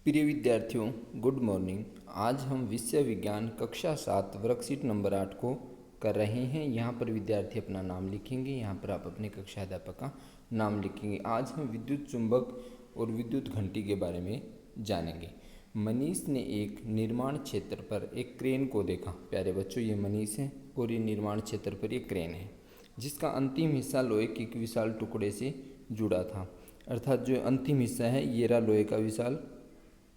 प्रिय विद्यार्थियों, good morning. आज हम विषय विज्ञान कक्षा 7 वर्कशीट नंबर 8 को कर रहे हैं। यहाँ पर विद्यार्थी अपना नाम लिखेंगे। यहाँ पर आप अपने कक्षा अध्यापक का नाम लिखेंगे। आज हम विद्युत चुंबक और विद्युत घंटी के बारे में जानेंगे। मनीष ने एक निर्माण क्षेत्र पर एक क्रेन को देखा। प्यारे बच्चों, ये मनीष है और ये निर्माण क्षेत्र पर एक क्रेन है जिसका अंतिम हिस्सा लोहे के एक विशाल टुकड़े से जुड़ा था। अर्थात जो अंतिम हिस्सा है ये रहा लोहे का विशाल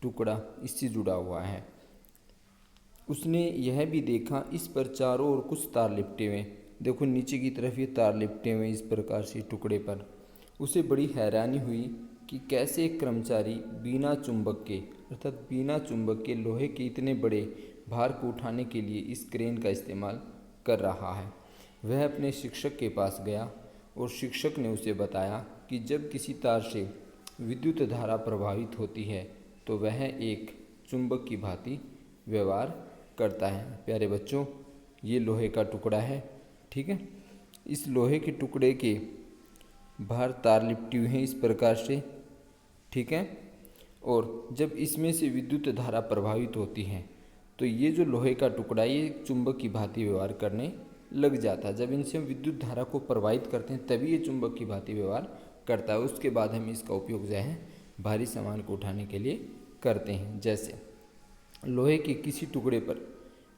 टुकड़ा, इससे जुड़ा हुआ है। उसने यह भी देखा इस पर चारों ओर कुछ तार लिपटे हुए। देखो नीचे की तरफ ये तार लिपटे हुए इस प्रकार से टुकड़े पर। उसे बड़ी हैरानी हुई कि कैसे एक कर्मचारी बिना चुंबक के अर्थात बिना चुंबक के लोहे के इतने बड़े भार को उठाने के लिए इस क्रेन का इस्तेमाल कर रहा है। वह अपने शिक्षक के पास गया और शिक्षक ने उसे बताया कि जब किसी तार से विद्युत धारा प्रभावित होती है तो वह एक चुंबक की भांति व्यवहार करता है। प्यारे बच्चों, ये लोहे का टुकड़ा है, ठीक है। इस लोहे के टुकड़े के बाहर तार लिपटी हुई हैं इस प्रकार से, ठीक है। और जब इसमें से विद्युत धारा प्रभावित होती है तो ये जो लोहे का टुकड़ा ये चुंबक की भांति व्यवहार करने लग जाता है। जब इनसे हम विद्युत धारा को प्रभावित करते हैं तभी ये चुंबक की भांति व्यवहार करता है। उसके बाद हम इसका उपयोग जो है भारी सामान को उठाने के लिए करते हैं। जैसे लोहे के किसी टुकड़े पर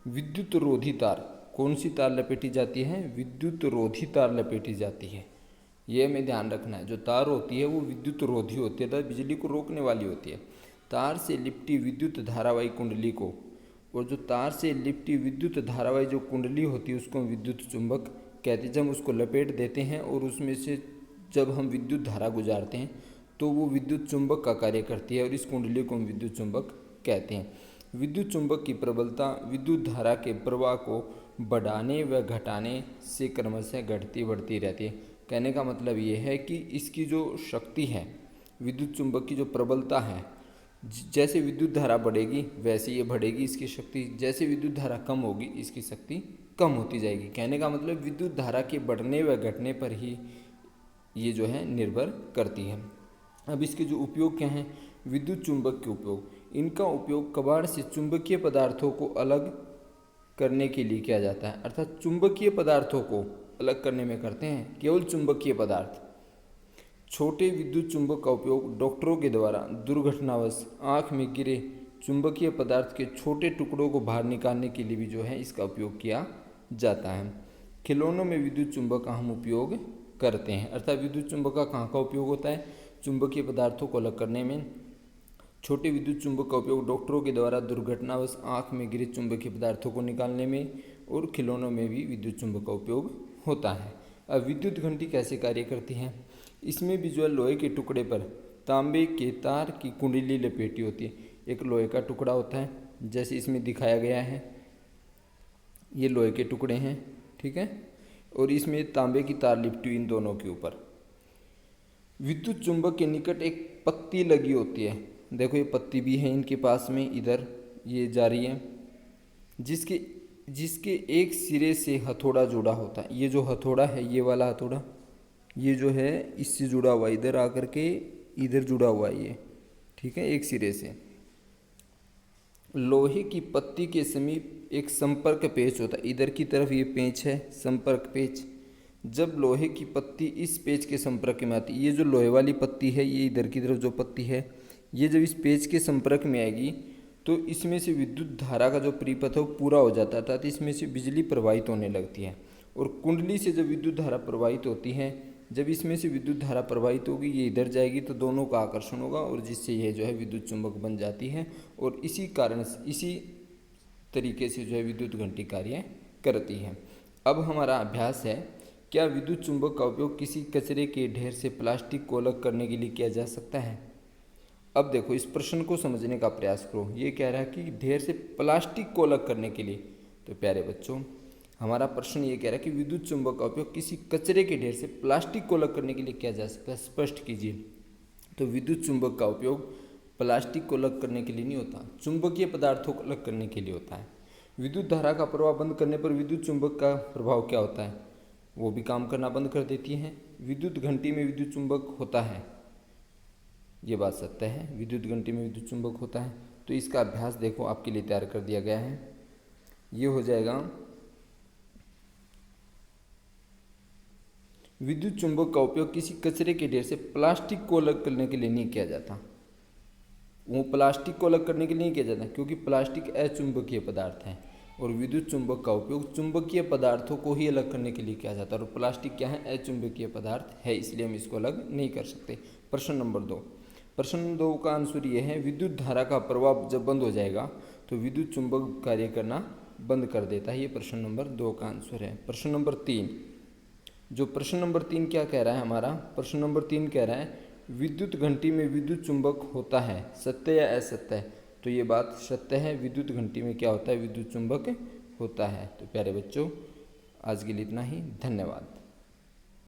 विद्युत रोधी तार, कौन सी तार लपेटी जाती है? विद्युत रोधी तार लपेटी जाती है। ये हमें ध्यान रखना है। जो तार होती है वो विद्युत रोधी होती है अर्थात बिजली को रोकने वाली होती है। तार से लिपटी विद्युत धारावाही कुंडली को, और जो तार से लिपटी विद्युत धारावाही जो कुंडली होती है उसको हम विद्युत चुंबक कहते हैं। जब हम उसको लपेट देते हैं और उसमें से जब हम विद्युत धारा गुजारते हैं तो वो विद्युत चुंबक का कार्य करती है और इस कुंडली को हम विद्युत चुंबक कहते हैं। विद्युत चुंबक की प्रबलता विद्युत धारा के प्रवाह को बढ़ाने व घटाने से क्रमशः घटती बढ़ती रहती है। कहने का मतलब ये है कि इसकी जो शक्ति है, विद्युत चुंबक की जो प्रबलता है, जैसे विद्युत धारा बढ़ेगी वैसे ये बढ़ेगी इसकी शक्ति, जैसे विद्युत धारा कम होगी इसकी शक्ति कम होती जाएगी। कहने का मतलब विद्युत धारा के बढ़ने व घटने पर ही ये जो है निर्भर करती है। अब इसके जो उपयोग क्या हैं? विद्युत चुंबक के उपयोग, इनका उपयोग कबाड़ से चुंबकीय पदार्थों को अलग करने के लिए किया जाता है। अर्थात चुंबकीय पदार्थों को अलग करने में करते हैं, केवल चुंबकीय पदार्थ। छोटे विद्युत चुंबक का उपयोग डॉक्टरों के द्वारा दुर्घटनावश आँख में गिरे चुंबकीय पदार्थ के छोटे टुकड़ों को बाहर निकालने के लिए भी जो है इसका उपयोग किया जाता है। खिलौनों में विद्युत चुंबक का हम उपयोग करते हैं। अर्थात विद्युत चुंबक का कहाँ का उपयोग होता है? चुंबकीय पदार्थों को अलग करने में। छोटे विद्युत चुंबक का उपयोग डॉक्टरों के द्वारा दुर्घटनावश आँख में गिरे चुंबकीय पदार्थों को निकालने में, और खिलौनों में भी विद्युत चुंबक का उपयोग होता है। अब विद्युत घंटी कैसे कार्य करती है? इसमें भी जो है लोहे के टुकड़े पर तांबे के तार की कुंडली लपेटी होती है। एक लोहे का टुकड़ा होता है जैसे इसमें दिखाया गया है, ये लोहे के टुकड़े हैं, ठीक है, और इसमें तांबे की तार लिपटी हुई इन दोनों के ऊपर। विद्युत चुंबक के निकट एक पत्ती लगी होती है। देखो ये पत्ती भी है इनके पास में, इधर ये जा रही है, जिसके एक सिरे से हथौड़ा जुड़ा होता है। ये जो हथौड़ा है, ये वाला हथौड़ा, ये जो है इससे जुड़ा हुआ, इधर आकर के इधर जुड़ा हुआ है ये, ठीक है, एक सिरे से। लोहे की पत्ती के समीप एक संपर्क पेच होता है। इधर की तरफ ये पेच है, संपर्क पेच। जब लोहे की पत्ती इस पेच के संपर्क में आती है, ये जो लोहे वाली पत्ती है, ये इधर की तरफ जो पत्ती है, ये जब इस पेच के संपर्क में आएगी तो इसमें से विद्युत धारा का जो परिपथ है वो पूरा हो जाता है, अर्थात इसमें से बिजली प्रवाहित होने लगती है। और कुंडली से जब विद्युत धारा प्रवाहित होती है, जब इसमें से विद्युत धारा प्रवाहित होगी, ये इधर जाएगी तो दोनों का आकर्षण होगा और जिससे यह जो है विद्युत चुंबक बन जाती है। और इसी कारण इसी तरीके से जो है विद्युत घंटी कार्य करती है। अब हमारा अभ्यास है, क्या विद्युत चुंबक का उपयोग किसी कचरे के ढेर से प्लास्टिक को अलग करने के लिए किया जा सकता है? अब देखो इस प्रश्न को समझने का प्रयास करो। ये कह रहा है कि ढेर से प्लास्टिक को अलग करने के लिए। तो प्यारे बच्चों, हमारा प्रश्न ये कह रहा है कि विद्युत चुंबक का उपयोग किसी कचरे के ढेर से प्लास्टिक को अलग करने के लिए किया जा सकता है, स्पष्ट कीजिए। तो विद्युत चुंबक का उपयोग प्लास्टिक को अलग करने के लिए नहीं होता, चुंबकीय पदार्थों को अलग करने के लिए होता है। विद्युत धारा का प्रवाह बंद करने पर विद्युत चुंबक का प्रभाव क्या होता है? वो भी काम करना बंद कर देती है। विद्युत घंटी में विद्युत चुंबक होता है, ये बात सत्य है, विद्युत घंटी में विद्युत चुंबक होता है। तो इसका अभ्यास देखो आपके लिए तैयार कर दिया गया है। ये हो जाएगा, विद्युत चुंबक का उपयोग किसी कचरे के ढेर से प्लास्टिक को अलग करने के लिए नहीं किया जाता। वो प्लास्टिक को अलग करने के लिए नहीं किया जाता क्योंकि प्लास्टिक अचुंबकीय पदार्थ है और विद्युत चुंबक का उपयोग चुंबकीय पदार्थों को ही अलग करने के लिए किया जाता है और प्लास्टिक क्या है, अचुंबकीय पदार्थ है, इसलिए हम इसको अलग नहीं कर सकते। प्रश्न नंबर 2, प्रश्न 2 का आंसर ये है, विद्युत धारा का प्रवाह जब बंद हो जाएगा तो विद्युत चुंबक कार्य करना बंद कर देता है। ये प्रश्न नंबर 2 का आंसर है। प्रश्न नंबर 3, जो प्रश्न नंबर 3 क्या कह रहा है हमारा, प्रश्न नंबर 3 कह रहा है विद्युत घंटी में विद्युत चुंबक होता है, सत्य या असत्य है? तो ये बात सत्य है, विद्युत घंटी में क्या होता है, विद्युत चुंबक होता है। तो प्यारे बच्चों, आज के लिए इतना ही, धन्यवाद।